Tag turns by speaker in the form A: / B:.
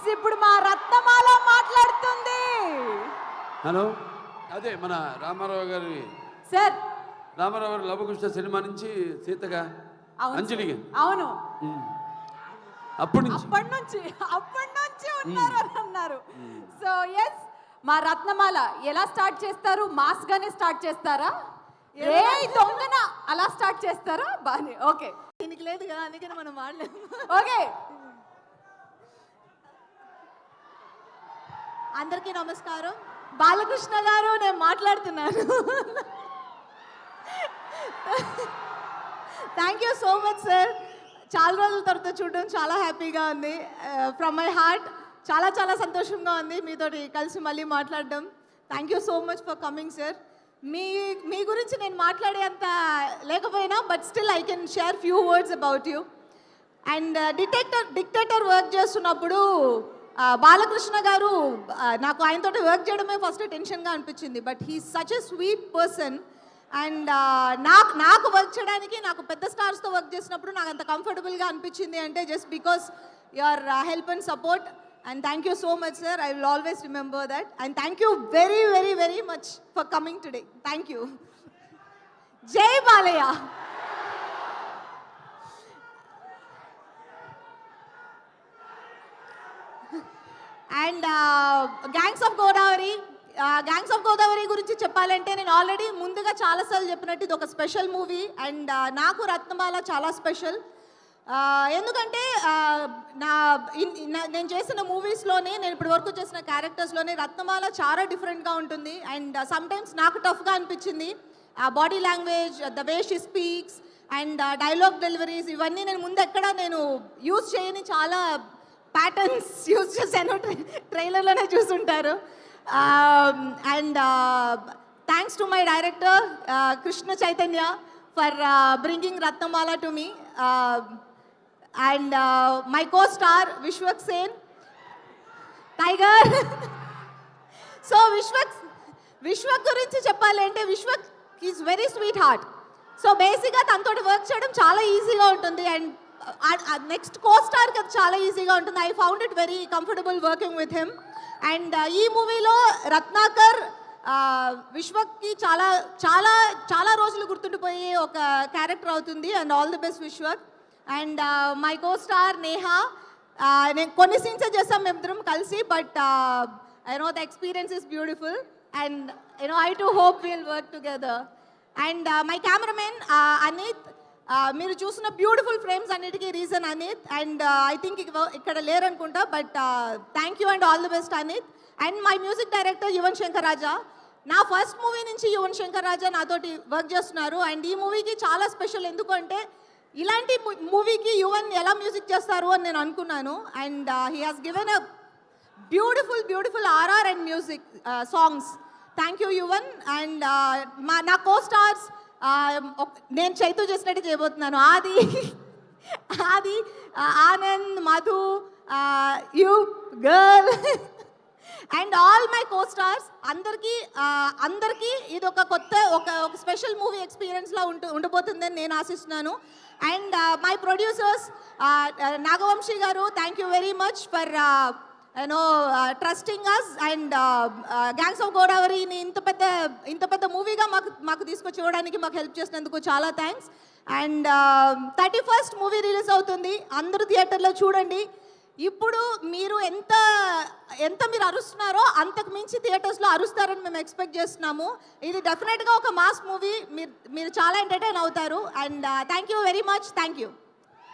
A: Yes ఇప్పుడు మా రత్నమాల మాట్లాడుతుంది.
B: హలో, అదే మన రామారావు గారి
A: సార్,
B: రామారావు గారి లవకుశ సినిమా నుంచి సీతగా అంజలిగా.
A: అవును,
B: అప్పటి
A: నుంచి ఉన్నారు అని అన్నారు. సో ఎస్, మా రత్నమాల ఎలా స్టార్ట్ చేస్తారు? మాస్ గానే స్టార్ట్ చేస్తారా? ఏ దొంగన అలా స్టార్ట్ చేస్తారా? బానే, ఓకే.
C: దీనికి లేదు కదా, అందుకని మనం వాడలేము.
A: ఓకే,
C: అందరికీ నమస్కారం. బాలకృష్ణ గారు, నేను మాట్లాడుతున్నాను. Thank you so much sir. చాలా రోజుల తర్వాత చూడడం చాలా హ్యాపీగా ఉంది. ఫ్రమ్ మై హార్ట్ చాలా చాలా సంతోషంగా ఉంది మీతోటి కలిసి మళ్ళీ మాట్లాడడం. Thank you so much for coming sir. మీ గురించి నేను మాట్లాడేంత లేకపోయినా but still I can share few words about you. And Dictator work చేస్తున్నప్పుడు బాలకృష్ణ గారు, నాకు ఆయనతో వర్క్ చేయడమే ఫస్ట్ టెన్షన్గా అనిపించింది. But he such a sweet person. And నాకు వర్క్ చేయడానికి, నాకు పెద్ద స్టార్స్తో వర్క్ చేసినప్పుడు నాకు అంత కంఫర్టబుల్గా అనిపించింది అంటే just because your help and support. And thank you so much sir. I will always remember that. And thank you very very very much for coming today. Thank you. Jai Balayya. And gangs of Godavari గురించి చెప్పాలంటే నేను already ముందుగా చాలాసార్లు చెప్పినట్టు ఇది ఒక special movie. And నాకు రత్నమాల చాలా స్పెషల్. ఎందుకంటే నేను చేసిన మూవీస్లోనే, నేను ఇప్పటి వరకు చేసిన క్యారెక్టర్స్లోనే రత్నమాల చాలా డిఫరెంట్గా ఉంటుంది. అండ్ సమ్టైమ్స్ నాకు టఫ్గా అనిపించింది. Body language, the way she speaks and dialogue deliveries, ఇవన్నీ నేను ముందు ఎక్కడ నేను యూజ్ చేయని చాలా ప్యాటర్న్స్ యూజ్ చేశాను. ట్రైలర్లోనే చూసుంటారు. And thanks to my director Krishna Chaitanya for bringing Ratnamala to me. And my co star Vishwak Sen, tiger. So Vishwak గురించి చెప్పాలంటే Vishwak is very sweet heart. So బేసిక్గా తనతో వర్క్ చేయడం చాలా ఈజీగా ఉంటుంది. అండ్ నెక్స్ట్ కో స్టార్కి అది చాలా ఈజీగా ఉంటుంది. I found it very comfortable working with him. And ఈ మూవీలో రత్నాకర్ విశ్వక్కి చాలా చాలా చాలా రోజులు గుర్తుండిపోయే ఒక క్యారెక్టర్ అవుతుంది. And all the best Vishwak. And my co star Neha, నేను కొన్ని సీన్సే చేస్తాం మేమిద్దరం కలిసి. But I know the experience is beautiful. And I too hope will work together. And my cameraman Anith, మీరు చూసిన బ్యూటిఫుల్ ఫ్రేమ్స్ అన్నిటికీ reason Anith. And I think ఇక్కడ లేరనుకుంటా, but thank you and all the best Anith. And my music director Yuvan Shankar Raja. నా first movie నుంచి యువన్ శంకర్ రాజా నాతోటి work చేస్తున్నారు. And ఈ మూవీకి చాలా స్పెషల్. ఎందుకంటే ఇలాంటి మూవీకి యువన్ ఎలా మ్యూజిక్ చేస్తారు అని నేను అనుకున్నాను. And he has given a beautiful RR and music songs. Thank you Yuvan. And నా కో స్టార్స్, నేను చైతూ చేసినట్టు చేయబోతున్నాను. ఆది, ఆనంద్, మధు, యూ గర్ల్ and all my co stars. అందరికీ ఇది ఒక కొత్త ఒక స్పెషల్ మూవీ ఎక్స్పీరియన్స్లా ఉండబోతుందని నేను ఆశిస్తున్నాను. అండ్ మై ప్రొడ్యూసర్స్ నాగవంశీ గారు, thank you very much for trusting us. And gangs of గోదావరిని ఇంత పెద్ద మూవీగా మాకు తీసుకొచ్చి ఇవ్వడానికి మాకు హెల్ప్ చేసినందుకు చాలా thanks. And 31st movie release అవుతుంది. అందరూ థియేటర్లో చూడండి. ఇప్పుడు మీరు ఎంత మీరు అరుస్తున్నారో అంతకు మించి థియేటర్స్లో అరుస్తారని మేము ఎక్స్పెక్ట్ చేస్తున్నాము. ఇది డెఫినెట్గా ఒక మాస్ మూవీ. మీరు చాలా ఎంటర్టైన్ అవుతారు. And thank you very much. Thank you.